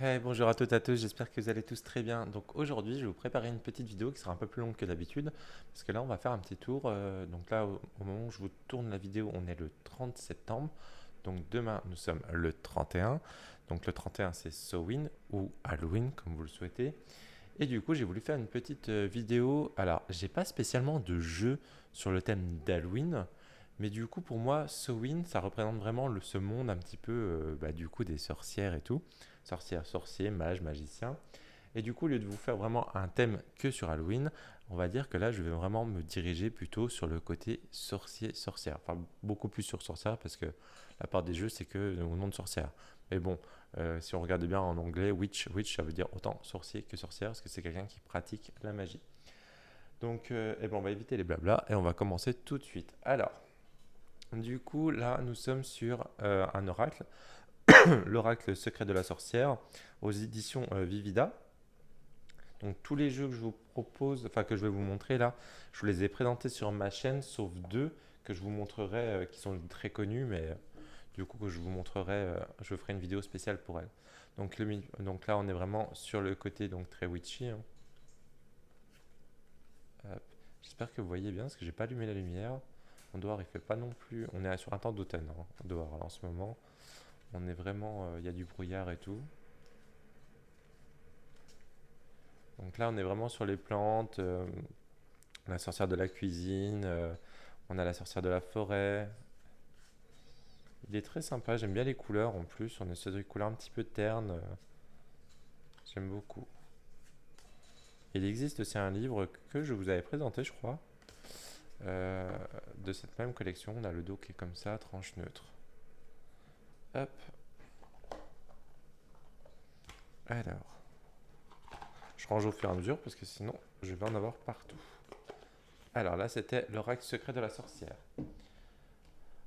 Hey, bonjour à toutes et à tous, j'espère que vous allez tous très bien. Donc aujourd'hui, je vais vous préparer une petite vidéo qui sera un peu plus longue que d'habitude, parce que là, on va faire un petit tour. Donc là, au moment où je vous tourne la vidéo, on est le 30 septembre. Donc demain, nous sommes le 31. Donc le 31, c'est Samhain ou Halloween, comme vous le souhaitez. Et du coup, j'ai voulu faire une petite vidéo. Alors, j'ai pas spécialement de jeu sur le thème d'Halloween, mais du coup, pour moi, Samhain, ça représente vraiment ce monde un petit peu, du coup, des sorcières et tout. Sorcières, sorciers, mages, magiciens. Et du coup, au lieu de vous faire vraiment un thème que sur Halloween, on va dire que là, je vais vraiment me diriger plutôt sur le côté sorcier-sorcière. Enfin, beaucoup plus sur sorcière parce que la part des jeux, c'est que au nom de sorcière. Mais bon, si on regarde bien en anglais, witch, ça veut dire autant sorcier que sorcière parce que c'est quelqu'un qui pratique la magie. Donc, eh ben, on va éviter les blablas et on va commencer tout de suite. Alors, du coup, là, nous sommes sur un oracle, l'oracle secret de la sorcière, aux éditions Vivida. Donc tous les jeux que je vous propose, enfin que je vais vous montrer là, je vous les ai présentés sur ma chaîne, sauf deux que je vous montrerai, qui sont très connus, mais du coup que je vous montrerai, je ferai une vidéo spéciale pour elles. Donc là on est vraiment sur le côté donc très witchy, hein. Hop. J'espère que vous voyez bien parce que j'ai pas allumé la lumière. Mon dehors il fait pas non plus, on est sur un temps d'automne hein, dehors là, en ce moment. On est vraiment, il y a du brouillard et tout. Donc là on est vraiment sur les plantes, la sorcière de la cuisine, on a la sorcière de la forêt. Il est très sympa, j'aime bien les couleurs en plus. On est sur des couleurs un petit peu ternes. J'aime beaucoup. Il existe aussi un livre que je vous avais présenté, je crois, euh, de cette même collection. On a le dos qui est comme ça, tranche neutre. Hop, alors. Je range au fur et à mesure parce que sinon je vais en avoir partout. Alors là, c'était l'oracle secret de la sorcière.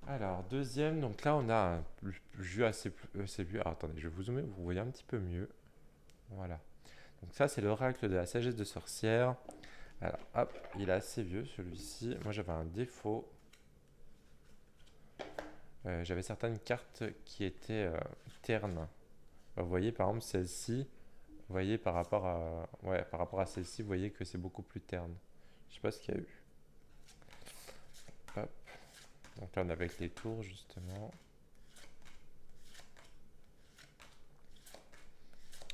Alors, deuxième, donc là on a un jus assez vu. Alors attendez, je vais vous zoomer, vous voyez un petit peu mieux. Voilà. Donc ça, c'est l'oracle de la sagesse de sorcière. Alors, hop, il est assez vieux celui-ci. Moi, j'avais un défaut. J'avais certaines cartes qui étaient ternes. Vous voyez, par exemple, celle-ci. Vous voyez, par rapport à celle-ci, vous voyez que c'est beaucoup plus terne. Je sais pas ce qu'il y a eu. Hop. Donc là, on est avec les tours, justement.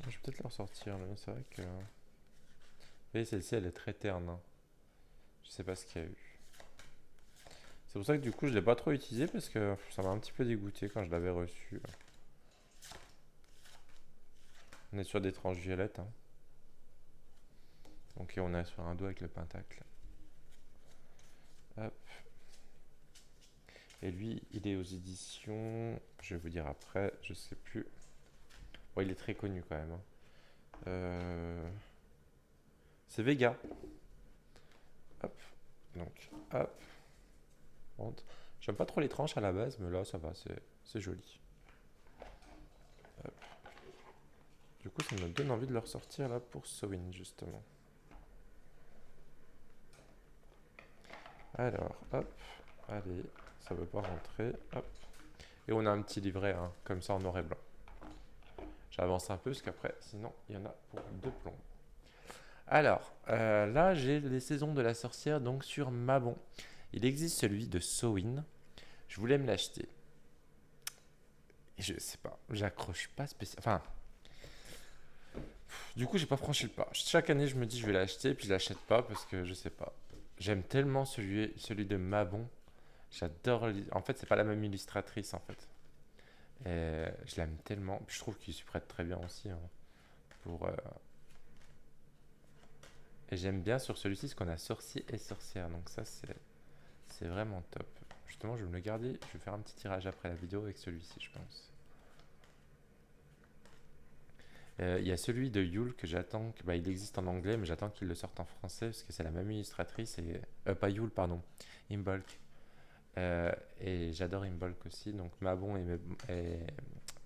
Je vais peut-être le ressortir, mais c'est vrai que... Vous voyez, celle-ci, elle est très terne, hein. Je sais pas ce qu'il y a eu. C'est pour ça que du coup, je l'ai pas trop utilisé parce que ça m'a un petit peu dégoûté quand je l'avais reçu. On est sur des tranches violettes, hein. Donc on est sur un dos avec le pentacle. Hop. Et lui, il est aux éditions. Je vais vous dire après, je sais plus. Bon, il est très connu quand même, hein. C'est Vega. Hop. Donc, hop. Monte. J'aime pas trop les tranches à la base, mais là, ça va, c'est joli. Hop. Du coup, ça me donne envie de le ressortir là pour Sowin, justement. Alors, hop. Allez, ça veut pas rentrer. Hop. Et on a un petit livret, hein, comme ça en noir et blanc. J'avance un peu parce qu'après, sinon, il y en a pour deux plombs. Alors, là, j'ai les saisons de la sorcière donc sur Mabon. Il existe celui de Sowin. Je voulais me l'acheter. Et je sais pas, j'accroche pas spécialement. Enfin, du coup, j'ai pas franchi le pas. Chaque année, je me dis je vais l'acheter, puis je l'achète pas parce que je sais pas. J'aime tellement celui de Mabon. J'adore. En fait, c'est pas la même illustratrice en fait. Et je l'aime tellement. Puis je trouve qu'il s'y prête très bien aussi, hein, pour. Et j'aime bien sur celui-ci ce qu'on a sorcier et sorcière. Donc ça, c'est vraiment top. Justement, je vais me le garder. Je vais faire un petit tirage après la vidéo avec celui-ci, je pense. Il y a celui de Yule que j'attends. Bah, il existe en anglais, mais j'attends qu'il le sorte en français parce que c'est la même illustratrice. Et, pas Yule, pardon. Imbolc. Et j'adore Imbolc aussi. Donc Mabon et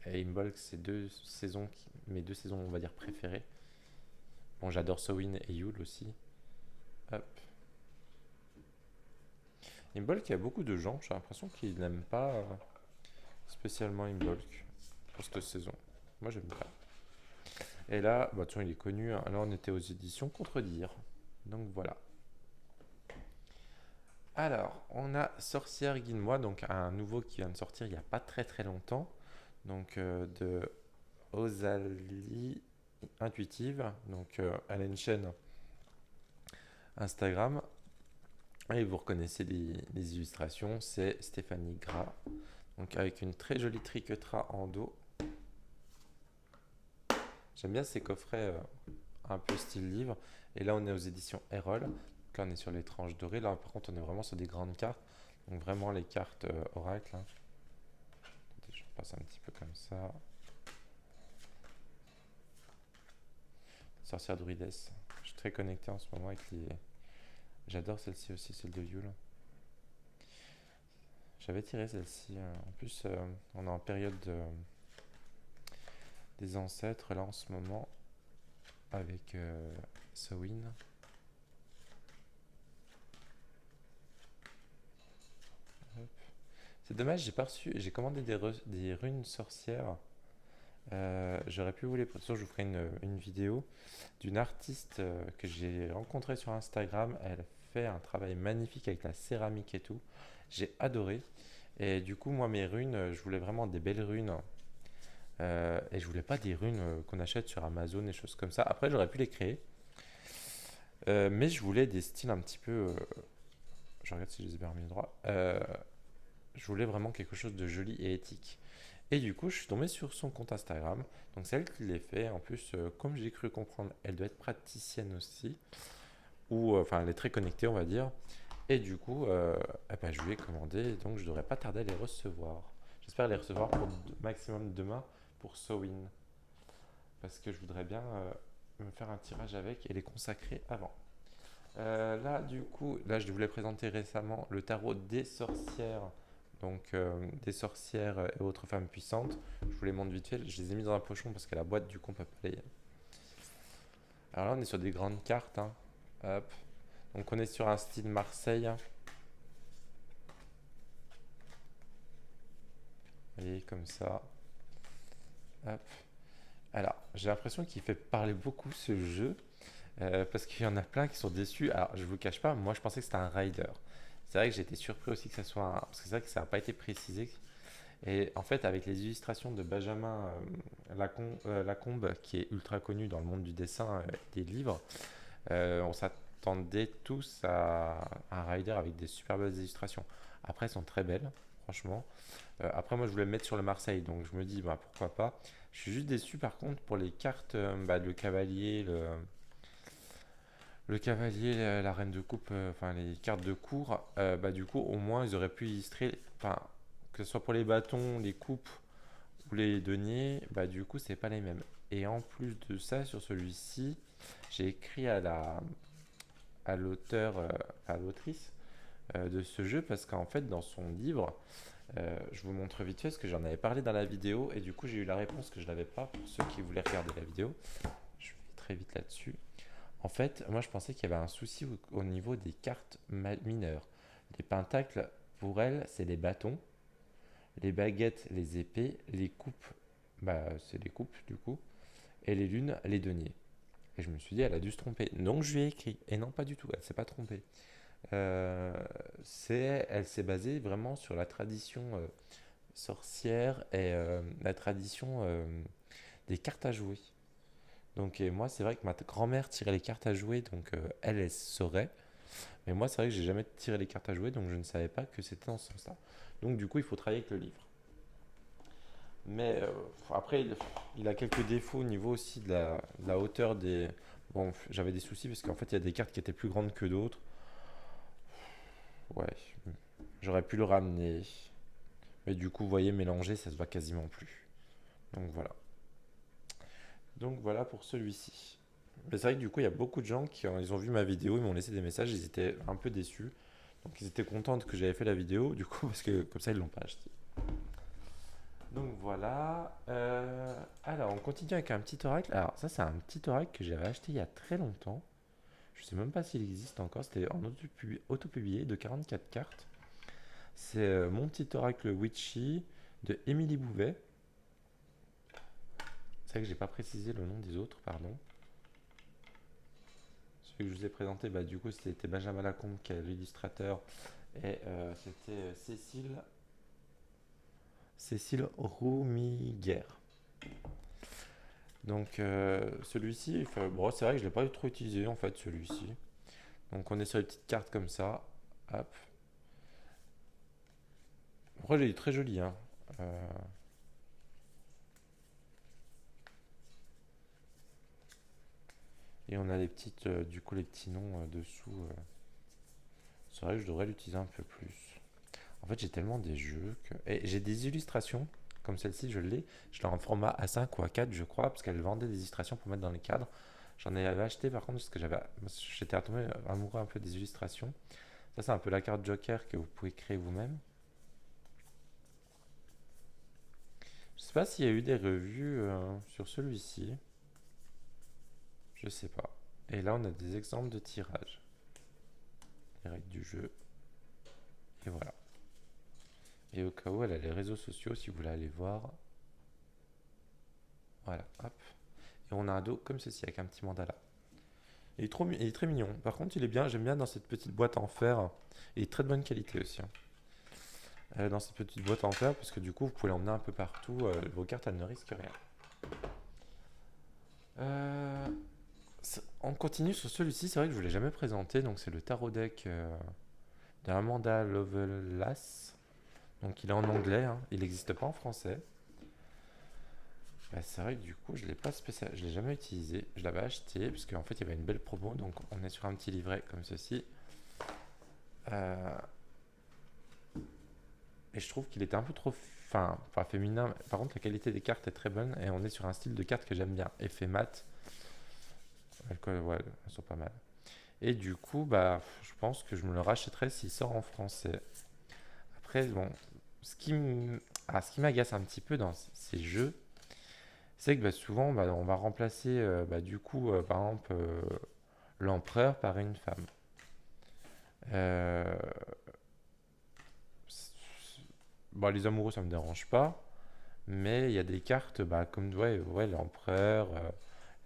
Imbolc, c'est mes deux saisons, on va dire, préférées. Bon, j'adore Sowin et Yule aussi. Hop. Imbolc, il y a beaucoup de gens, j'ai l'impression qu'ils n'aiment pas spécialement Imbolc pour cette saison. Moi, j'aime pas. Et là, bah, de toute façon, il est connu, hein. Là, on était aux éditions Contredire. Donc voilà. Alors, on a Sorcière Guide-moi, donc un nouveau qui vient de sortir il n'y a pas très très longtemps. Donc de Ozali Intuitive. Donc elle a une chaîne Instagram. Et vous reconnaissez les illustrations, c'est Stéphanie Gras. Donc avec une très jolie triquetra en dos. J'aime bien ces coffrets un peu style livre. Et là, on est aux éditions Erol. Donc là, on est sur les tranches dorées. Là, par contre, on est vraiment sur des grandes cartes. Donc vraiment les cartes oracle, hein. Attendez, je passe un petit peu comme ça. Sorcière druides. Je suis très connecté en ce moment avec les. J'adore celle-ci aussi, celle de Yule. J'avais tiré celle-ci. En plus, on est en période des ancêtres là en ce moment avec Sowin. C'est dommage, j'ai pas reçu. J'ai commandé des runes sorcières. J'aurais pu vous les présenter. Je vous ferai une vidéo d'une artiste que j'ai rencontrée sur Instagram. Elle fait un travail magnifique avec la céramique et tout. J'ai adoré. Et du coup, moi, mes runes, je voulais vraiment des belles runes. Et je voulais pas des runes qu'on achète sur Amazon et choses comme ça. Après, j'aurais pu les créer. Mais je voulais des styles un petit peu. Je regarde si je les ai bien remis droit. Je voulais vraiment quelque chose de joli et éthique. Et du coup, je suis tombé sur son compte Instagram. Donc, c'est elle qui l'a fait. En plus, comme j'ai cru comprendre, elle doit être praticienne aussi. Ou, enfin, elle est très connectée, on va dire. Et du coup, eh ben, je lui ai commandé. Donc, je devrais pas tarder à les recevoir. J'espère les recevoir pour maximum demain pour Sowin. Parce que je voudrais bien me faire un tirage avec et les consacrer avant. Là, du coup, là, je vous l'ai présenté récemment, le tarot des sorcières. Donc, des sorcières et autres femmes puissantes. Je vous les montre vite fait. Je les ai mis dans un pochon parce que la boîte, du coup, on peut pas les. Alors là, on est sur des grandes cartes, hein. Hop. Donc, on est sur un style Marseille. Vous voyez, comme ça. Hop. Alors, j'ai l'impression qu'il fait parler beaucoup ce jeu. Parce qu'il y en a plein qui sont déçus. Alors, je vous cache pas, moi je pensais que c'était un rider. C'est vrai que j'étais surpris aussi que ça soit un. Parce que c'est vrai que ça n'a pas été précisé. Et en fait, avec les illustrations de Benjamin Lacombe, qui est ultra connu dans le monde du dessin et des livres, on s'attendait tous à un rider avec des super belles illustrations. Après, elles sont très belles, franchement. Après, moi je voulais le mettre sur le Marseille, donc je me dis, bah, pourquoi pas. Je suis juste déçu par contre pour les cartes, bah, le cavalier, le cavalier, la reine de coupe, enfin les cartes de cour, bah, du coup, au moins, ils auraient pu illustrer, enfin, que ce soit pour les bâtons, les coupes ou les deniers, bah, du coup, c'est pas les mêmes. Et en plus de ça, sur celui-ci, j'ai écrit à l'auteur, à l'autrice de ce jeu, parce qu'en fait, dans son livre, je vous montre vite fait, parce que j'en avais parlé dans la vidéo, et du coup, j'ai eu la réponse que je n'avais pas pour ceux qui voulaient regarder la vidéo. Je vais très vite là-dessus. En fait, moi je pensais qu'il y avait un souci au niveau des cartes mineures. Les pentacles, pour elle, c'est les bâtons. Les baguettes, les épées. Les coupes, bah, c'est les coupes du coup. Et les lunes, les deniers. Et je me suis dit, elle a dû se tromper. Donc je lui ai écrit. Et non, pas du tout, elle s'est pas trompée. Euh, elle s'est basée vraiment sur la tradition sorcière et la tradition des cartes à jouer. Donc, et moi, c'est vrai que ma grand-mère tirait les cartes à jouer, donc elle saurait. Mais moi, c'est vrai que j'ai jamais tiré les cartes à jouer, donc je ne savais pas que c'était dans ce sens-là. Donc, du coup, il faut travailler avec le livre. Mais après, il a quelques défauts au niveau aussi de la hauteur des. Bon, j'avais des soucis parce qu'en fait, il y a des cartes qui étaient plus grandes que d'autres. Ouais, j'aurais pu le ramener. Mais du coup, vous voyez, mélanger, ça se voit quasiment plus. Donc voilà. Donc voilà pour celui-ci. Mais c'est vrai que du coup, il y a beaucoup de gens qui ils ont vu ma vidéo, ils m'ont laissé des messages, ils étaient un peu déçus. Donc ils étaient contents que j'avais fait la vidéo, du coup, parce que comme ça, ils l'ont pas acheté. Donc voilà. Alors, on continue avec un petit oracle. Alors, ça, c'est un petit oracle que j'avais acheté il y a très longtemps. Je sais même pas s'il existe encore. C'était en auto-publié de 44 cartes. C'est mon petit oracle Witchy de Émilie Bouvet. C'est vrai que j'ai pas précisé le nom des autres, pardon. Celui que je vous ai présenté, bah, du coup, c'était Benjamin Lacombe qui est l'illustrateur. Et c'était Cécile Roumiguer. Donc celui-ci, bon, c'est vrai que je ne l'ai pas trop utilisé en fait celui-ci. Donc on est sur les petites cartes comme ça. Hop. Après il est très joli, hein. Euh, et on a les petites, du coup les petits noms dessous. C'est vrai que je devrais l'utiliser un peu plus. En fait j'ai tellement des jeux que... Et j'ai des illustrations, comme celle-ci je l'ai. Je l'ai en format A5 ou A4 je crois, parce qu'elle vendait des illustrations pour mettre dans les cadres. J'en avais acheté par contre parce que j'étais tombé amoureux un peu des illustrations. Ça c'est un peu la carte Joker que vous pouvez créer vous-même. Je sais pas s'il y a eu des revues sur celui-ci. Je sais pas. Et là, on a des exemples de tirage. Les règles du jeu. Et voilà. Et au cas où, elle a les réseaux sociaux si vous voulez aller voir. Voilà, hop. Et on a un dos comme ceci avec un petit mandala. Il est très mignon. Par contre, il est bien. J'aime bien dans cette petite boîte en fer. Il est très de bonne qualité aussi, hein. Dans cette petite boîte en fer, parce que du coup, vous pouvez l'emmener un peu partout. Vos cartes, elles ne risquent rien. Euh, On continue sur celui-ci, c'est vrai que je ne vous l'ai jamais présenté, donc c'est le tarot deck d'Amanda Lovelace. Donc il est en anglais, hein, il n'existe pas en français. Bah, c'est vrai que du coup je l'ai pas spécial, je l'ai jamais utilisé. Je l'avais acheté parce qu'en fait il y avait une belle promo, donc on est sur un petit livret comme ceci. Euh, et je trouve qu'il était un peu trop pas féminin. Par contre la qualité des cartes est très bonne et on est sur un style de carte que j'aime bien. Effet mat, ouais, elles sont pas mal. Et du coup, bah, je pense que je me le rachèterai s'il sort en français. Après, bon, ce qui m'agace un petit peu dans ces jeux, c'est que bah, souvent, bah, on va remplacer, du coup, par exemple, l'empereur par une femme. Euh, Bon, les amoureux, ça me dérange pas, mais il y a des cartes, bah, comme ouais, l'empereur,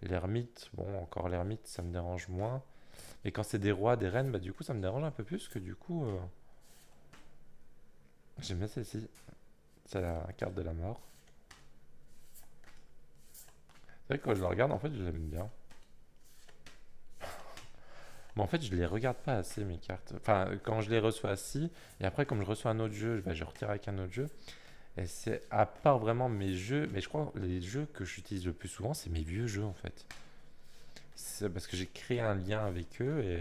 l'ermite. Bon, encore l'ermite, ça me dérange moins. Et quand c'est des rois, des reines, bah, du coup, ça me dérange un peu plus que du coup, j'aime bien celle-ci. C'est la carte de la mort. C'est vrai que quand je la regarde, en fait, je l'aime bien. Mais en fait, je les regarde pas assez, mes cartes. Enfin, quand je les reçois, si. Et après, comme je reçois un autre jeu, bah, je retire avec un autre jeu. Et c'est à part vraiment mes jeux, mais je crois que les jeux que j'utilise le plus souvent, c'est mes vieux jeux, en fait. C'est parce que j'ai créé un lien avec eux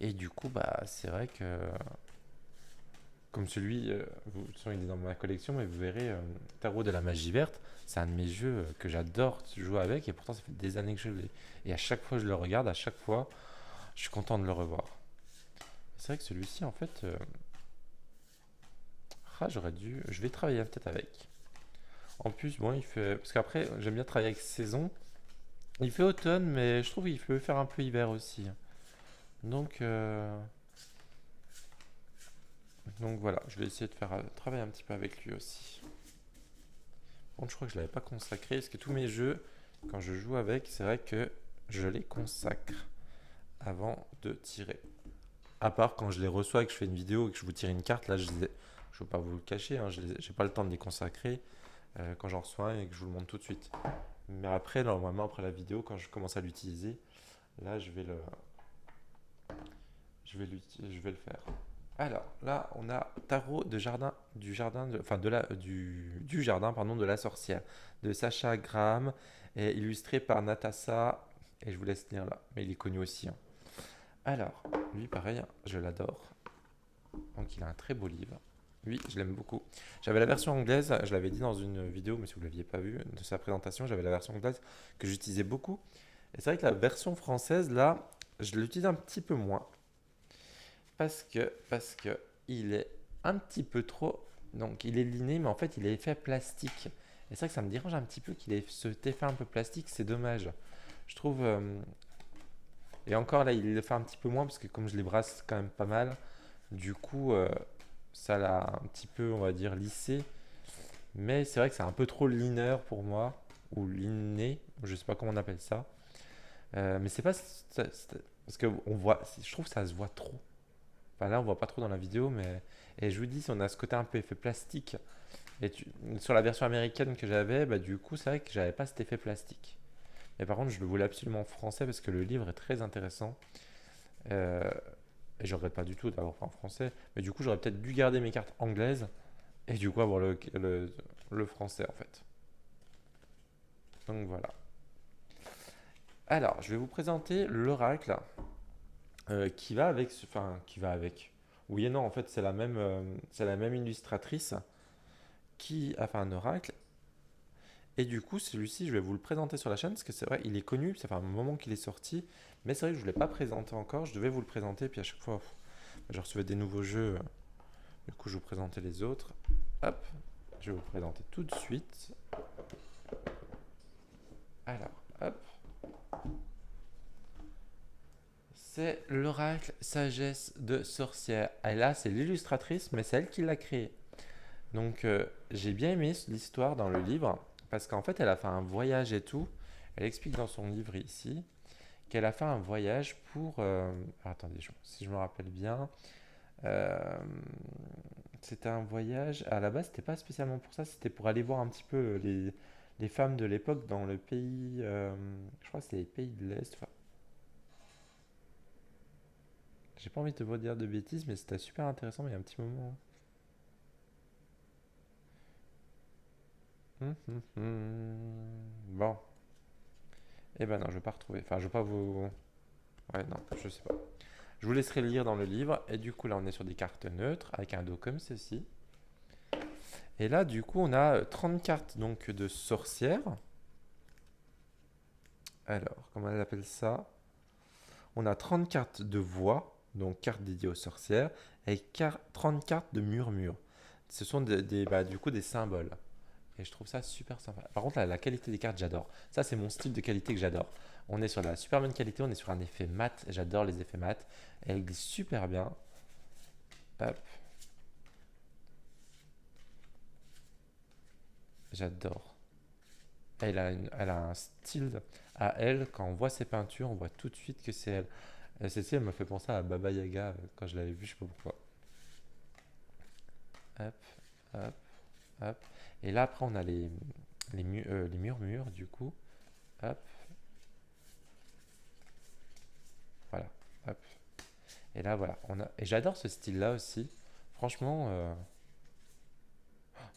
et du coup, bah, c'est vrai que comme celui, il est dans ma collection, mais vous verrez, Tarot de la Magie Verte, c'est un de mes jeux que j'adore jouer avec, et pourtant ça fait des années que je l'ai. Et à chaque fois que je le regarde, à chaque fois, je suis content de le revoir. C'est vrai que celui-ci, en fait, je vais travailler peut-être avec. En plus, bon, il fait, parce qu'après, j'aime bien travailler avec saison. Il fait automne, mais je trouve qu'il peut faire un peu hiver aussi. Donc, euh, donc voilà, je vais essayer de faire travailler un petit peu avec lui aussi. Bon, je crois que je ne l'avais pas consacré, parce que tous mes jeux, quand je joue avec, c'est vrai que je les consacre avant de tirer. À part quand je les reçois et que je fais une vidéo et que je vous tire une carte, là je ne veux pas vous le cacher, hein, je n'ai pas le temps de les consacrer quand j'en reçois un et que je vous le montre tout de suite. Mais après, normalement, après la vidéo, quand je commence à l'utiliser, là je vais le faire. Alors là, on a tarot de jardin du jardin enfin du jardin pardon de la sorcière de Sacha Graham, et illustré par Natassa, et je vous laisse lire là, mais il est connu aussi, hein. Alors, lui pareil, hein, je l'adore. Donc il a un très beau livre. Lui, je l'aime beaucoup. J'avais la version anglaise, je l'avais dit dans une vidéo, mais si vous ne l'aviez pas vu, de sa présentation, j'avais la version anglaise que j'utilisais beaucoup. Et c'est vrai que la version française, là, je l'utilise un petit peu moins. Parce que il est un petit peu trop. Donc il est liné, mais en fait il est fait plastique. Et c'est vrai que ça me dérange un petit peu qu'il ait cet effet un peu plastique, c'est dommage. Je trouve. Et encore là, il le fait un petit peu moins parce que comme je les brasse quand même pas mal, du coup, ça l'a un petit peu, on va dire, lissé. Mais c'est vrai que c'est un peu trop linéaire pour moi, ou liné, je sais pas comment on appelle ça. Mais c'est pas. Parce que on voit, je trouve que ça se voit trop. Enfin là, on voit pas trop dans la vidéo, mais. Et je vous dis, si on a ce côté un peu effet plastique. Sur la version américaine que j'avais, bah, du coup, c'est vrai que j'avais pas cet effet plastique. Et par contre, je le voulais absolument en français parce que le livre est très intéressant. Euh, et je regrette pas du tout d'avoir fait en français. Mais du coup, j'aurais peut-être dû garder mes cartes anglaises et du coup avoir le français en fait. Donc voilà. Alors, je vais vous présenter l'oracle qui va avec. Enfin, qui va avec. Oui et non, en fait, c'est la même illustratrice qui a fait un oracle. Et du coup, celui-ci, je vais vous le présenter sur la chaîne parce que c'est vrai, il est connu, ça fait un moment qu'il est sorti. Mais c'est vrai que je ne l'ai pas présenté encore, je devais vous le présenter. Puis à chaque fois, je recevais des nouveaux jeux. Du coup, je vous présentais les autres. Hop, je vais vous présenter tout de suite. Alors, hop. C'est l'oracle sagesse de sorcière. Et là, c'est l'illustratrice, mais c'est elle qui l'a créé. Donc, j'ai bien aimé l'histoire dans le livre, parce qu'en fait, elle a fait un voyage et tout. Elle explique dans son livre ici qu'elle a fait un voyage pour... attendez, si je me rappelle bien, euh, c'était un voyage... À la base, c'était pas spécialement pour ça, c'était pour aller voir un petit peu les femmes de l'époque dans le pays... je crois que c'est les pays de l'Est. Enfin, j'ai pas envie de vous dire de bêtises, mais c'était super intéressant, mais il y a un petit moment. Bon. Eh ben non, je vais pas retrouver. Enfin, je vais pas vous... Ouais, non, je sais pas. Je vous laisserai lire dans le livre. Et du coup, là, on est sur des cartes neutres avec un dos comme ceci. Et là, du coup, on a 30 cartes donc de sorcières. Alors, comment elle appelle ça? On a 30 cartes de voix, donc cartes dédiées aux sorcières, et 30 cartes de murmures. Ce sont du coup des symboles. Et je trouve ça super sympa. Par contre, la qualité des cartes, j'adore. Ça, c'est mon style de qualité que j'adore. On est sur la super bonne qualité, on est sur un effet mat. J'adore les effets mat. Elle glisse super bien. Hop, j'adore. Elle a un style à elle. Quand on voit ses peintures, on voit tout de suite que c'est elle. Celle-ci, elle me fait penser à Baba Yaga quand je l'avais vue, je sais pas pourquoi. Hop, hop, hop. Et là, après, on a les murmures, du coup. Hop, voilà. Hop. Et là, voilà. Et j'adore ce style-là aussi. Franchement,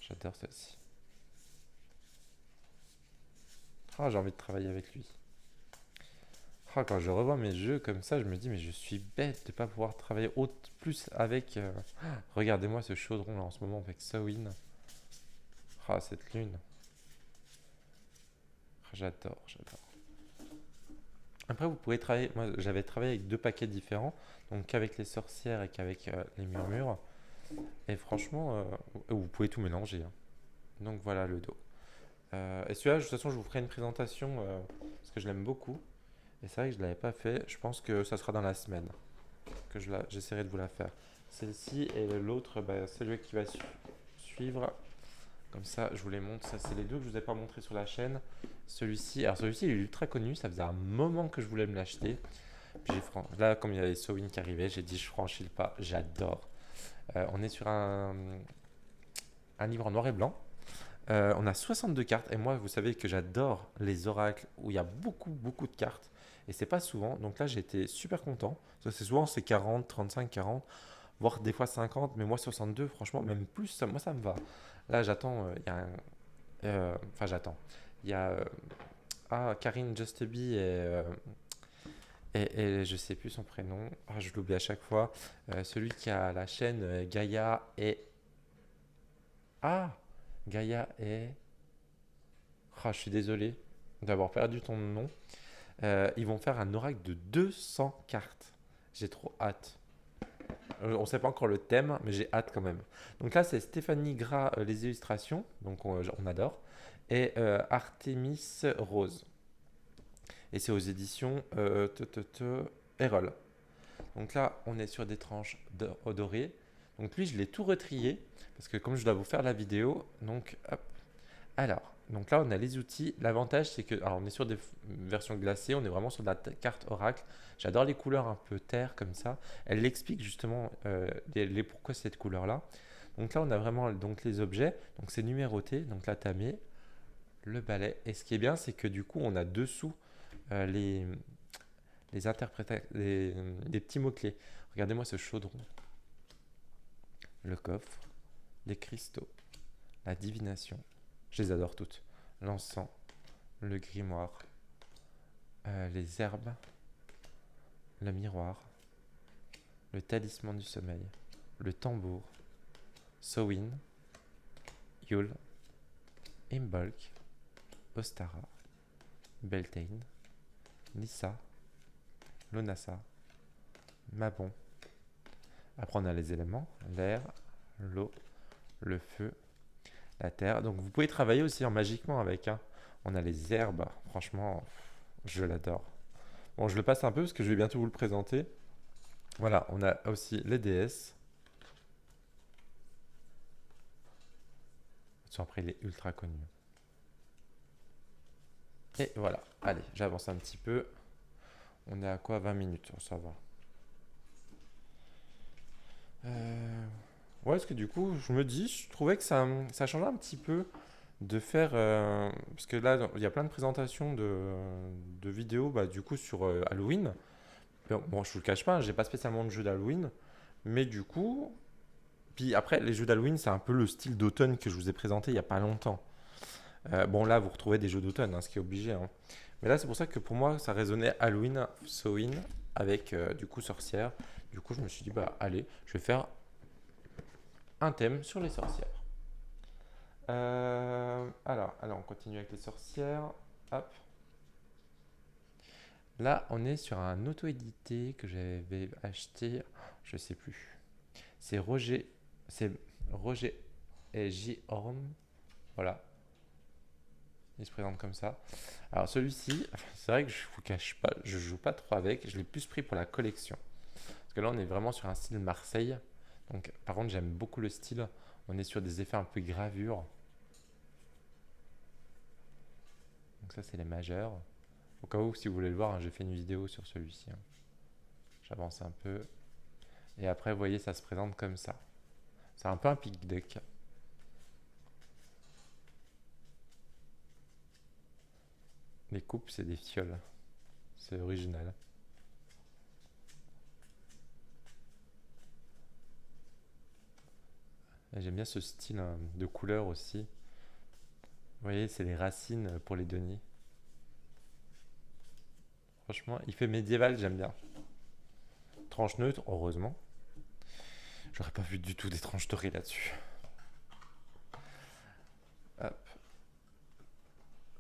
j'adore celle-ci. Ah, j'ai envie de travailler avec lui. Ah, quand je revois mes jeux comme ça, je me dis, mais je suis bête de ne pas pouvoir travailler plus avec. Regardez-moi ce chaudron là en ce moment avec Sawin. Ah, cette lune. Ah, j'adore, j'adore. Après, vous pouvez travailler. Moi, j'avais travaillé avec deux paquets différents, donc qu'avec les sorcières et qu'avec les murmures. Et franchement, vous pouvez tout mélanger, hein. Donc voilà le dos. Et celui-là, de toute façon, je vous ferai une présentation parce que je l'aime beaucoup. Et c'est vrai que je ne l'avais pas fait. Je pense que ça sera dans la semaine que j'essaierai de vous la faire. Celle-ci et l'autre, bah, celui qui va suivre. Comme ça, je vous les montre. Ça, c'est les deux que je vous ai pas montré sur la chaîne. Celui-ci, alors celui-ci, il est ultra connu. Ça faisait un moment que je voulais me l'acheter. Là, comme il y avait Sowin qui arrivait, j'ai dit je franchis le pas. J'adore. On est sur un livre en noir et blanc. On a 62 cartes et moi vous savez que j'adore les oracles où il y a beaucoup beaucoup de cartes et c'est pas souvent, donc là j'ai été super content. C'est souvent c'est 40, 35, 40, voire des fois 50, mais moi 62 franchement même plus, moi ça me va. Là j'attends, il y a enfin j'attends, il y a Karine Justeby et je sais plus son prénom. Je l'oublie à chaque fois. Celui qui a la chaîne Gaïa et... Ah, Gaïa et... Je suis désolé d'avoir perdu ton nom. Ils vont faire un oracle de 200 cartes. J'ai trop hâte. On ne sait pas encore le thème, mais j'ai hâte quand même. Donc là, c'est Stéphanie Gras, les illustrations. Donc on adore. Et Artemis Rose. Et c'est aux éditions Erol. Donc là, on est sur des tranches dorées. Donc lui, je l'ai tout retrié. Parce que comme je dois vous faire la vidéo, donc hop, Alors, donc là, on a les outils. L'avantage, c'est que, alors, on est sur des versions glacées, on est vraiment sur de la carte Oracle. J'adore les couleurs un peu terre comme ça. Elle l'explique justement pourquoi cette couleur-là. Donc là, on a vraiment donc, les objets. Donc c'est numéroté. Donc là, tu as mis le balai. Et ce qui est bien, c'est que du coup, on a dessous euh, les, les petits mots-clés. Regardez-moi ce chaudron, le coffre, les cristaux, la divination. Je les adore toutes. L'encens, le grimoire, les herbes, le miroir, le talisman du sommeil, le tambour, Samhain, Yule, Imbolc, Ostara, Beltane, Nissa, Lonassa, Mabon. Après, on a les éléments, l'air, l'eau, le feu, la terre. Donc, vous pouvez travailler aussi en magiquement avec. Hein. On a les herbes. Franchement, je l'adore. Bon, je le passe un peu parce que je vais bientôt vous le présenter. Voilà, on a aussi les déesses. Après, il est ultra connu. Et voilà, allez, j'avance un petit peu. On est à quoi? 20 minutes, ça va. Ouais, parce que du coup, je me dis, je trouvais que ça changeait un petit peu de faire. Parce que là, il y a plein de présentations de vidéos bah, du coup sur Halloween. Bon, je vous le cache pas, j'ai pas spécialement de jeu d'Halloween. Mais du coup. Puis après, les jeux d'Halloween, c'est un peu le style d'automne que je vous ai présenté il y a pas longtemps. Bon, là, vous retrouvez des jeux d'automne, hein, ce qui est obligé. Hein. Mais là, c'est pour ça que pour moi, ça résonnait Halloween, Samhain, avec du coup sorcière. Du coup, je me suis dit, bah allez, je vais faire un thème sur les sorcières. Alors, on continue avec les sorcières. Hop. Là, on est sur un auto-édité que j'avais acheté, je sais plus. C'est Roger et J. Horn. Voilà, il se présente comme ça. Alors celui-ci, c'est vrai que je vous cache pas, je joue pas trop avec, je l'ai plus pris pour la collection. Parce que là, on est vraiment sur un style Marseille. Donc, par contre, j'aime beaucoup le style. On est sur des effets un peu gravure. Donc ça, c'est les majeurs. Au cas où, si vous voulez le voir, hein, j'ai fait une vidéo sur celui-ci. Hein. J'avance un peu. Et après, vous voyez, ça se présente comme ça. C'est un peu un pic deck. Les coupes, c'est des fioles. C'est original. Et j'aime bien ce style hein, de couleur aussi. Vous voyez, c'est les racines pour les deniers. Franchement, il fait médiéval, j'aime bien. Tranche neutre, heureusement. J'aurais pas vu du tout des tranches dorées là-dessus. Hop,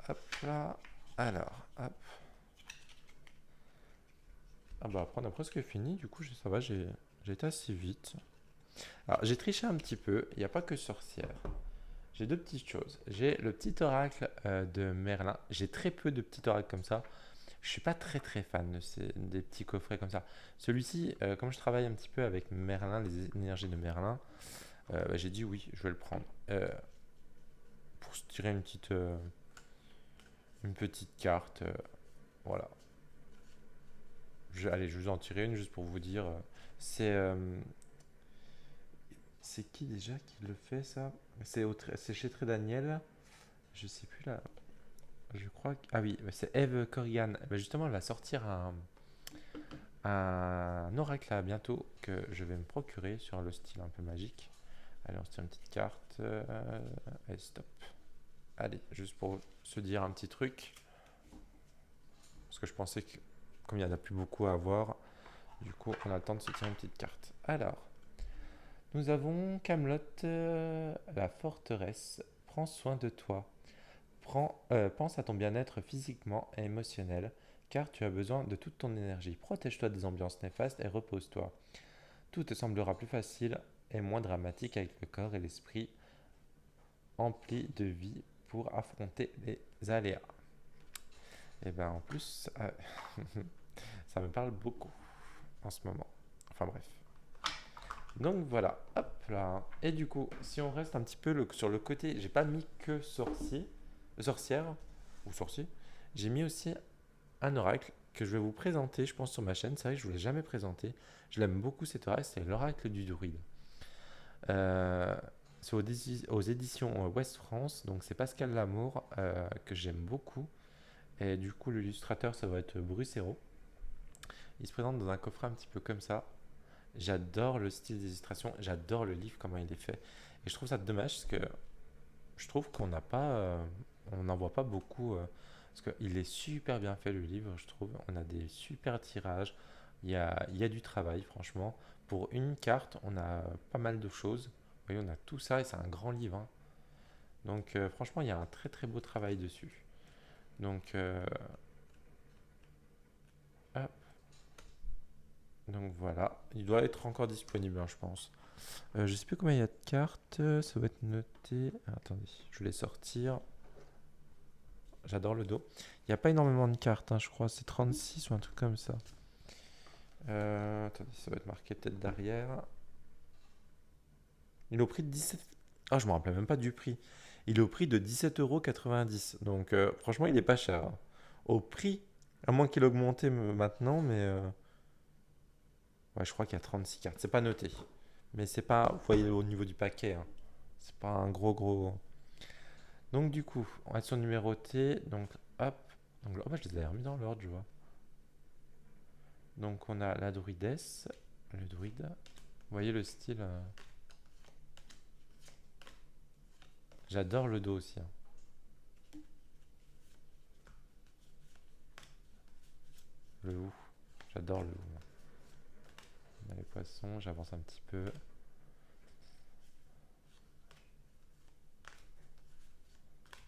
hop là. Alors, hop. Ah bah après on a presque fini, du coup ça va, j'ai été assez vite. Alors j'ai triché un petit peu, il n'y a pas que sorcière. J'ai deux petites choses. J'ai le petit oracle de Merlin. J'ai très peu de petits oracles comme ça. Je suis pas très très fan des petits coffrets comme ça. Celui-ci, comme je travaille un petit peu avec Merlin, les énergies de Merlin, bah, j'ai dit oui, je vais le prendre. Pour se tirer une petite carte. Voilà. Allez, je vais vous en tirer une juste pour vous dire. C'est c'est qui déjà qui le fait ça? C'est chez Très Daniel. Je sais plus là. Je crois que. Ah oui, c'est Eve Corrigan. Bah, justement, elle va sortir un oracle là bientôt que je vais me procurer sur le style un peu magique. Allez, on se tire une petite carte. Allez, stop. Allez, juste pour se dire un petit truc. Parce que je pensais que, comme il n'y en a plus beaucoup à avoir, du coup, on a le temps de se tirer une petite carte. Alors, nous avons Camelot, la forteresse. Prends soin de toi. Pense à ton bien-être physiquement et émotionnel, car tu as besoin de toute ton énergie. Protège-toi des ambiances néfastes et repose-toi. Tout te semblera plus facile et moins dramatique avec le corps et l'esprit emplis de vie pour affronter les aléas. Et bien en plus, ça me parle beaucoup en ce moment. Enfin bref. Donc voilà, hop là. Et du coup, si on reste un petit peu sur le côté, j'ai pas mis que sorcière ou sorcier, j'ai mis aussi un oracle que je vais vous présenter, je pense, sur ma chaîne. C'est vrai que je ne vous l'ai jamais présenté. Je l'aime beaucoup cet oracle, c'est l'oracle du druide. C'est aux éditions Ouest France, donc c'est Pascal Lamour que j'aime beaucoup. Et du coup, l'illustrateur, ça va être Brucero. Il se présente dans un coffret un petit peu comme ça. J'adore le style d'illustration, j'adore le livre, comment il est fait. Et je trouve ça dommage parce que je trouve qu'on n'a pas, on n'en voit pas beaucoup. Parce qu'il est super bien fait le livre, je trouve. On a des super tirages, il y a du travail, franchement. Pour une carte, on a pas mal de choses. Vous voyez, on a tout ça et c'est un grand livre, hein. Donc, franchement, il y a un très très beau travail dessus. Donc, hop. Donc voilà, il doit être encore disponible, hein, je pense. Je sais plus combien il y a de cartes, ça va être noté. Ah, attendez, je vais les sortir. J'adore le dos. Il n'y a pas énormément de cartes, hein, je crois, c'est 36 ou un truc comme ça. Attendez, ça va être marqué peut-être derrière. Il est au prix de 17. Ah, je me rappelle même pas du prix. Il est au prix de 17,90 €. Donc, franchement, il est pas cher, hein. Au prix, à moins qu'il ait augmenté maintenant, mais ouais, je crois qu'il y a 36 cartes. C'est pas noté. Mais c'est pas, vous voyez au niveau du paquet, hein. C'est pas un gros gros. Donc du coup, on va sur numéroté. Donc hop. Donc, oh, bah, je les ai remis dans l'ordre, je vois. Donc on a la druidesse, le druide. Vous voyez le style. J'adore le dos aussi, hein. Le hou. J'adore le hou. On a les poissons, j'avance un petit peu.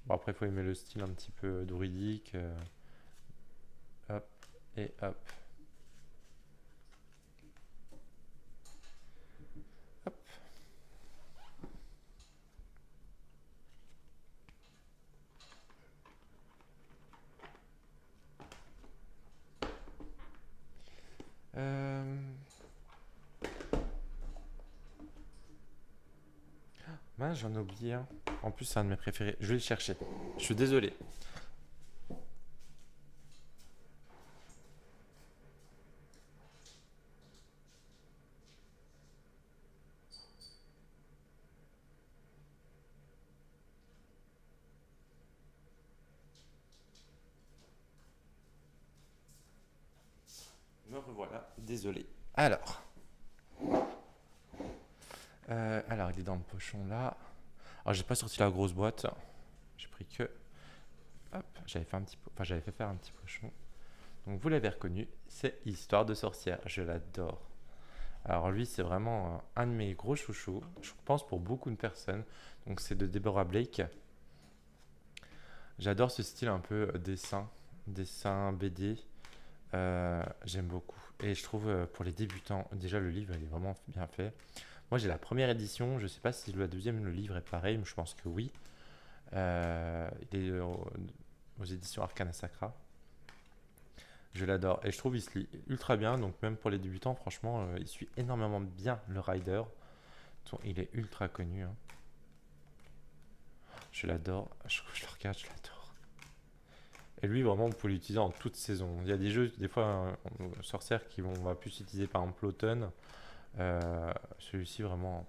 Bon, après, il faut aimer le style un petit peu druidique. Hop et hop. Hop. Mince, j'en ai oublié un. En plus, c'est un de mes préférés. Je vais le chercher. Je suis désolé. Me revoilà. Désolé. Alors, il est dans le pochon là. Alors, j'ai pas sorti la grosse boîte. J'ai pris que. Hop, j'avais fait un petit enfin, j'avais fait faire un petit pochon. Donc, vous l'avez reconnu, c'est Histoire de sorcière. Je l'adore. Alors, lui, c'est vraiment un de mes gros chouchous. Je pense pour beaucoup de personnes. Donc, c'est de Deborah Blake. J'adore ce style un peu dessin BD. J'aime beaucoup. Et je trouve pour les débutants, déjà le livre il est vraiment bien fait. Moi j'ai la première édition, je sais pas si la deuxième le livre est pareil, mais je pense que oui. Il est aux éditions Arcana Sacra. Je l'adore et je trouve il se lit ultra bien, donc même pour les débutants, franchement, il suit énormément bien le rider. Il est ultra connu, hein. Je l'adore, je le regarde, je l'adore. Et lui, vraiment, vous pouvez l'utiliser en toute saison. Il y a des jeux, des fois, sorcières qui vont, on va plus utiliser par exemple l'automne. Celui-ci, vraiment,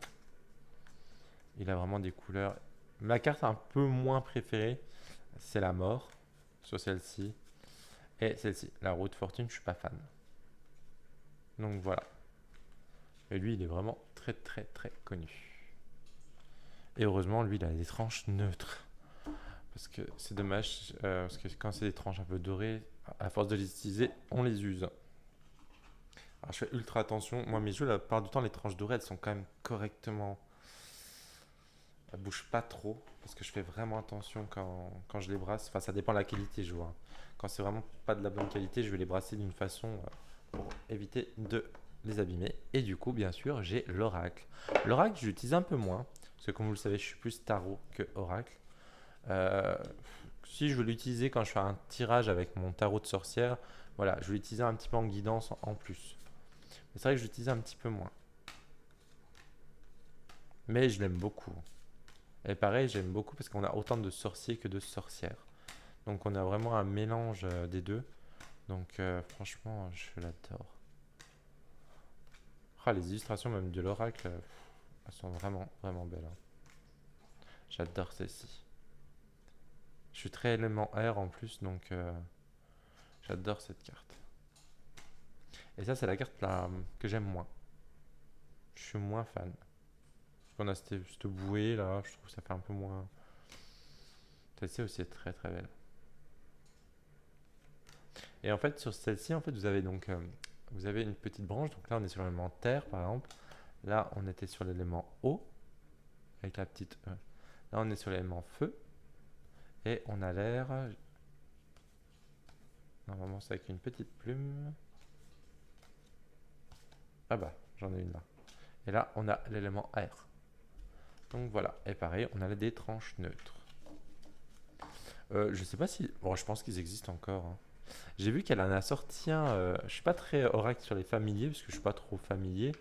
il a vraiment des couleurs. Ma carte un peu moins préférée, c'est la mort, sur celle-ci. Et celle-ci, la roue de fortune, je suis pas fan. Donc voilà. Et lui, il est vraiment très très très connu. Et heureusement, lui, il a des tranches neutres. Parce que c'est dommage, parce que quand c'est des tranches un peu dorées, à force de les utiliser, on les use. Alors je fais ultra attention. Moi, mes jeux, la plupart du temps, les tranches dorées, elles sont quand même correctement. Elles bougent pas trop. Parce que je fais vraiment attention quand je les brasse. Enfin, ça dépend de la qualité, je vois. Quand c'est vraiment pas de la bonne qualité, je vais les brasser d'une façon pour éviter de les abîmer. Et du coup, bien sûr, j'ai l'oracle. L'oracle, j'utilise un peu moins. Parce que comme vous le savez, je suis plus tarot que oracle. Euh, Si je veux l'utiliser quand je fais un tirage avec mon tarot de sorcière, voilà, je vais l'utiliser un petit peu en guidance en plus. Mais c'est vrai que je l'utilise un petit peu moins. Mais je l'aime beaucoup. Et pareil, j'aime beaucoup parce qu'on a autant de sorciers que de sorcières. Donc on a vraiment un mélange des deux. Donc franchement, je l'adore. Ah, les illustrations même de l'oracle, elles sont vraiment, vraiment belles, hein. J'adore celle-ci. Je suis très élément air en plus, donc j'adore cette carte. Et ça, c'est la carte là, que j'aime moins. Je suis moins fan. On a cette bouée là, je trouve que ça fait un peu moins. Celle-ci aussi est très très belle. Et en fait, sur celle-ci, en fait, vous avez donc vous avez une petite branche. Donc là, on est sur l'élément terre, par exemple. Là, on était sur l'élément eau, avec la petite E. Là, on est sur l'élément feu. Et on a l'air. Normalement, c'est avec une petite plume. Ah bah, j'en ai une là. Et là, on a l'élément air. Donc voilà. Et pareil, on a des tranches neutres. Je sais pas si. Bon, je pense qu'ils existent encore, hein. J'ai vu qu'elle en a sorti un. Je suis pas très oracle sur les familiers, parce que je suis pas trop familier.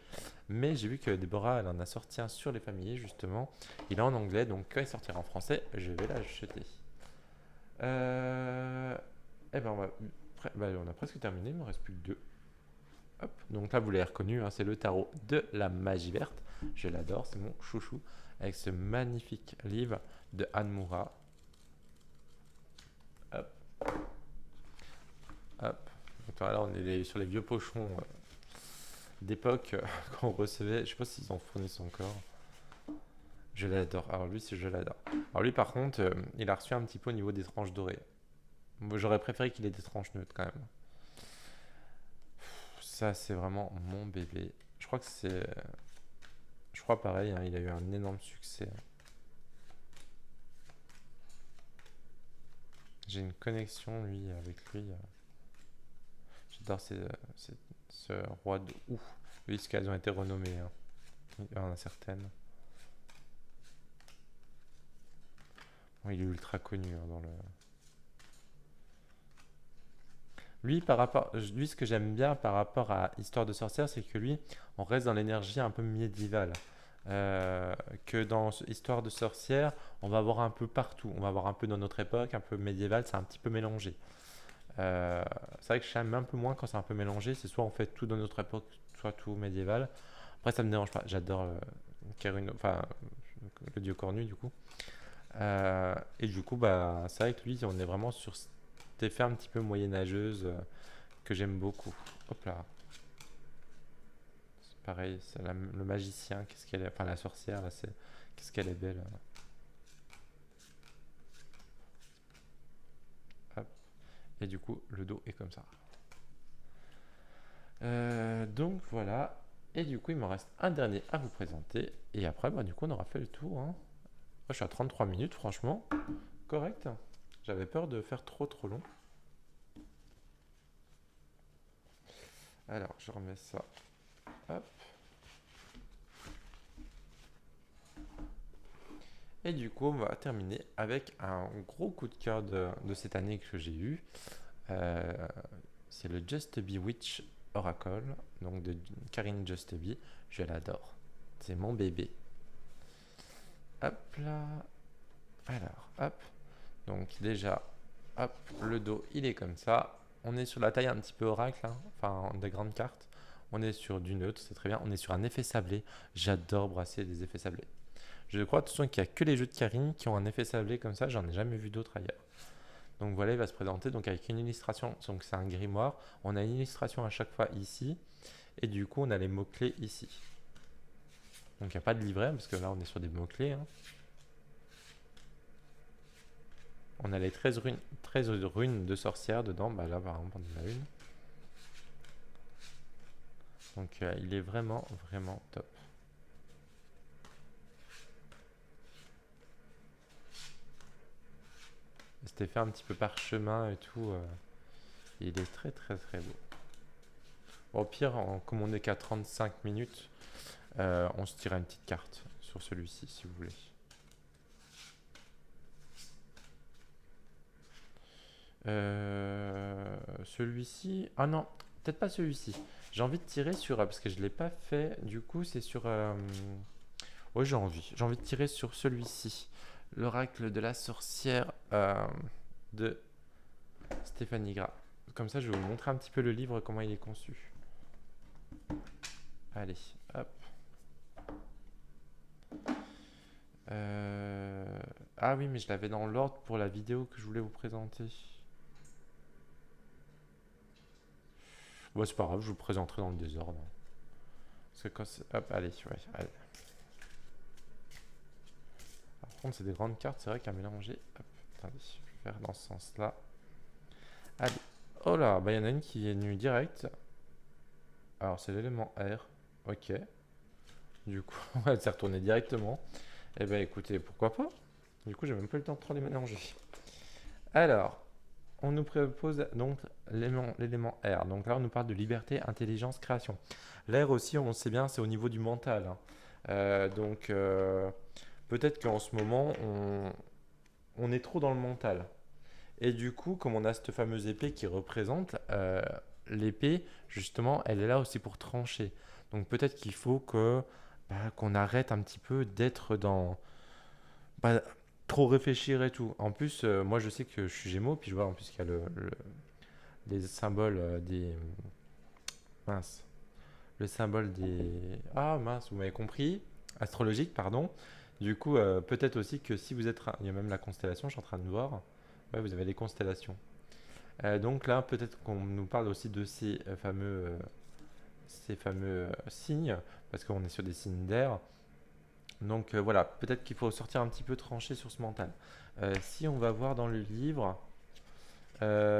Mais j'ai vu que Déborah, elle en a sorti un sur les familiers, justement. Il est en anglais, donc quand il sortira en français, je vais l'acheter. Eh ben, on a presque terminé, il me reste plus que deux. Hop. Donc là, vous l'avez reconnu, hein, c'est le tarot de la magie verte. Je l'adore, c'est mon chouchou. Avec ce magnifique livre de Anne Moura. Hop, hop. Donc là, on est sur les vieux pochons d'époque qu'on recevait. Je sais pas s'ils en fournissent encore. Je l'adore. Alors lui, je l'adore. Alors lui, par contre, il a reçu un petit peu au niveau des tranches dorées. Moi, j'aurais préféré qu'il ait des tranches neutres quand même. Ça, c'est vraiment mon bébé. Je crois que c'est... Je crois pareil, hein, il a eu un énorme succès. J'ai une connexion, lui, avec lui. J'adore ce roi de ouf. Vu ce qu'elles ont été renommées, hein. Il y en a certaines. Bon, il est ultra connu, hein, dans le... Lui, lui, ce que j'aime bien par rapport à Histoire de sorcière, c'est que lui, on reste dans l'énergie un peu médiévale. Que dans Histoire de sorcière, on va avoir un peu partout. On va avoir un peu dans notre époque, un peu médiéval, c'est un petit peu mélangé. C'est vrai que j'aime un peu moins quand c'est un peu mélangé. C'est soit on fait tout dans notre époque, soit tout médiéval. Après, ça me dérange pas. J'adore enfin, le dieu cornu, du coup. Et du coup, bah, c'est vrai que lui, on est vraiment sur cet effet un petit peu moyenâgeuse que j'aime beaucoup. Hop là. C'est pareil, c'est le magicien, qu'est-ce qu'elle est, enfin la sorcière, là, qu'est-ce qu'elle est belle. Hop. Et du coup, le dos est comme ça. Donc voilà. Et du coup, il me reste un dernier à vous présenter. Et après, bah, du coup, on aura fait le tour, hein. Moi, je suis à 33 minutes, franchement. Correct. J'avais peur de faire trop trop long. Alors, je remets ça. Hop. Et du coup, on va terminer avec un gros coup de cœur de cette année que j'ai eu. Euh, c'est le Just Be Witch Oracle, donc de Karine Just Be. Je l'adore. C'est mon bébé. Hop là. Alors, hop. Donc déjà, hop, le dos, il est comme ça. On est sur la taille un petit peu oracle, hein, enfin des grandes cartes. On est sur du neutre, c'est très bien. On est sur un effet sablé. J'adore brasser des effets sablés. Je crois de toute façon qu'il n'y a que les jeux de Karine qui ont un effet sablé comme ça. J'en ai jamais vu d'autres ailleurs. Donc voilà, il va se présenter donc avec une illustration. Donc c'est un grimoire. On a une illustration à chaque fois ici. Et du coup, on a les mots-clés ici. Donc il n'y a pas de livret parce que là, on est sur des mots-clés, hein. On a les 13 runes de sorcières dedans. Bah là, par exemple, on en a une. Donc il est vraiment, vraiment top. Cet effet un petit peu parchemin et tout, il est très, très, très beau. Bon, au pire, comme on n'est qu'à 35 minutes, on se tire une petite carte sur celui-ci, si vous voulez. Celui-ci... Ah non, peut-être pas celui-ci. J'ai envie de tirer sur... parce que je ne l'ai pas fait. Du coup, c'est sur... Ouais, j'ai envie. J'ai envie de tirer sur celui-ci. L'oracle de la sorcière de Stéphanie Gras. Comme ça, je vais vous montrer un petit peu le livre, comment il est conçu. Allez, hop. Ah oui, mais je l'avais dans l'ordre pour la vidéo que je voulais vous présenter. Bon, c'est pas grave, je vous le présenterai dans le désordre. Parce que quand c'est... Hop, allez, ouais, allez. Par contre, c'est des grandes cartes, c'est vrai qu'à mélanger... Hop, attendez, je vais faire dans ce sens-là. Allez. Oh là, bah il y en a une qui est venue direct. Alors, c'est l'élément R. Ok. Du coup, elle s'est retournée directement. Eh ben écoutez, pourquoi pas? Du coup, j'ai même pas eu le temps de trop les mélanger. Alors, on nous propose donc l'élément R. Donc là, on nous parle de liberté, intelligence, création. L'air aussi, on le sait bien, c'est au niveau du mental, hein. Donc, peut-être qu'en ce moment, on est trop dans le mental. Et du coup, comme on a cette fameuse épée qui représente, l'épée, justement, elle est là aussi pour trancher. Donc peut-être qu'il faut qu'on arrête un petit peu d'être dans... bah, trop réfléchir et tout. En plus, moi je sais que je suis Gémeaux, puis je vois en plus qu'il y a les symboles des... Mince. Le symbole des... Ah mince, vous m'avez compris. Astrologique, pardon. Du coup, peut-être aussi que si vous êtes... Il y a même la constellation, je suis en train de voir. Ouais, vous avez les constellations. Donc là, peut-être qu'on nous parle aussi de ces fameux signes, parce qu'on est sur des signes d'air. Donc voilà, peut-être qu'il faut sortir un petit peu tranché sur ce mental. Si on va voir dans le livre,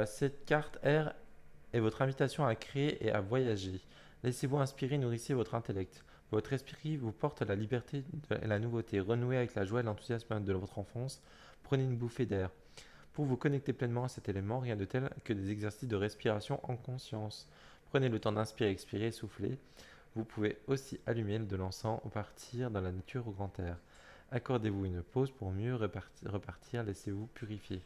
cette carte R est votre invitation à créer et à voyager. Laissez-vous inspirer, nourrissez votre intellect. Votre esprit vous porte à la liberté et la nouveauté. Renouez avec la joie et l'enthousiasme de votre enfance. Prenez une bouffée d'air. Pour vous connecter pleinement à cet élément, rien de tel que des exercices de respiration en conscience. Prenez le temps d'inspirer, expirer, souffler. Vous pouvez aussi allumer de l'encens ou partir dans la nature au grand air. Accordez-vous une pause pour mieux repartir, laissez-vous purifier.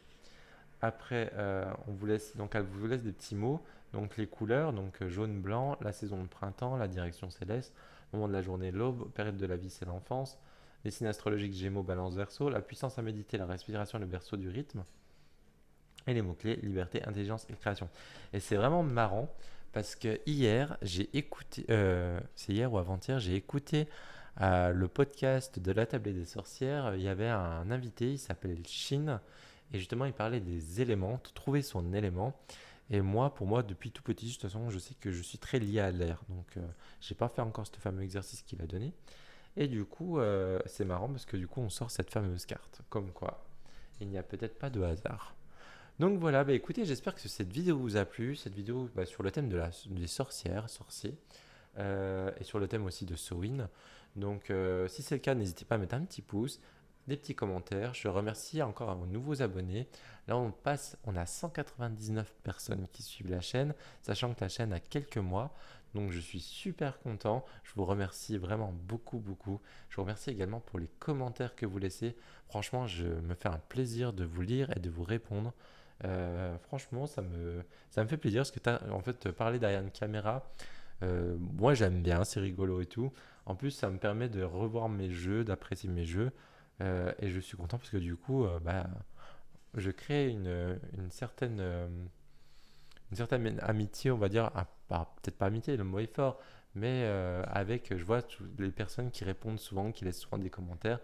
Après, elle vous laisse des petits mots, donc les couleurs, donc jaune, blanc, la saison de printemps, la direction céleste, moment de la journée, l'aube, période de la vie, c'est l'enfance, les signes astrologiques Gémeaux, Balance, Verseau, la puissance à méditer, la respiration, le berceau du rythme, et les mots-clés, liberté, intelligence et création. Et c'est vraiment marrant parce que hier, j'ai écouté, c'est hier ou avant-hier, j'ai écouté le podcast de la Tablée des Sorcières. Il y avait un invité, il s'appelait Shin, et justement, il parlait des éléments, de trouver son élément. Et moi, pour moi, depuis tout petit, de toute façon, je sais que je suis très lié à l'air. Donc, j'ai pas fait encore ce fameux exercice qu'il a donné. Et du coup, c'est marrant parce que du coup, on sort cette fameuse carte. Comme quoi, il n'y a peut-être pas de hasard. Donc voilà, bah écoutez, j'espère que cette vidéo vous a plu, cette vidéo sur le thème des sorcières, sorciers, et sur le thème aussi de Samhain. Donc si c'est le cas, n'hésitez pas à mettre un petit pouce, des petits commentaires. Je remercie encore à vos nouveaux abonnés. Là, on a 199 personnes qui suivent la chaîne, sachant que la chaîne a quelques mois. Donc je suis super content. Je vous remercie vraiment beaucoup, beaucoup. Je vous remercie également pour les commentaires que vous laissez. Franchement, je me fais un plaisir de vous lire et de vous répondre. Franchement, ça me fait plaisir parce que en fait, parler derrière une caméra, moi j'aime bien, c'est rigolo et tout. En plus, ça me permet de revoir mes jeux, d'apprécier mes jeux. Et je suis content parce que du coup, je crée une certaine amitié, on va dire. Peut-être pas amitié, le mot est fort, mais je vois les personnes qui répondent souvent, qui laissent souvent des commentaires.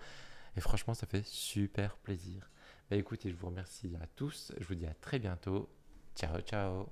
Et franchement, ça fait super plaisir. Bah écoutez, je vous remercie à tous. Je vous dis à très bientôt. Ciao, ciao.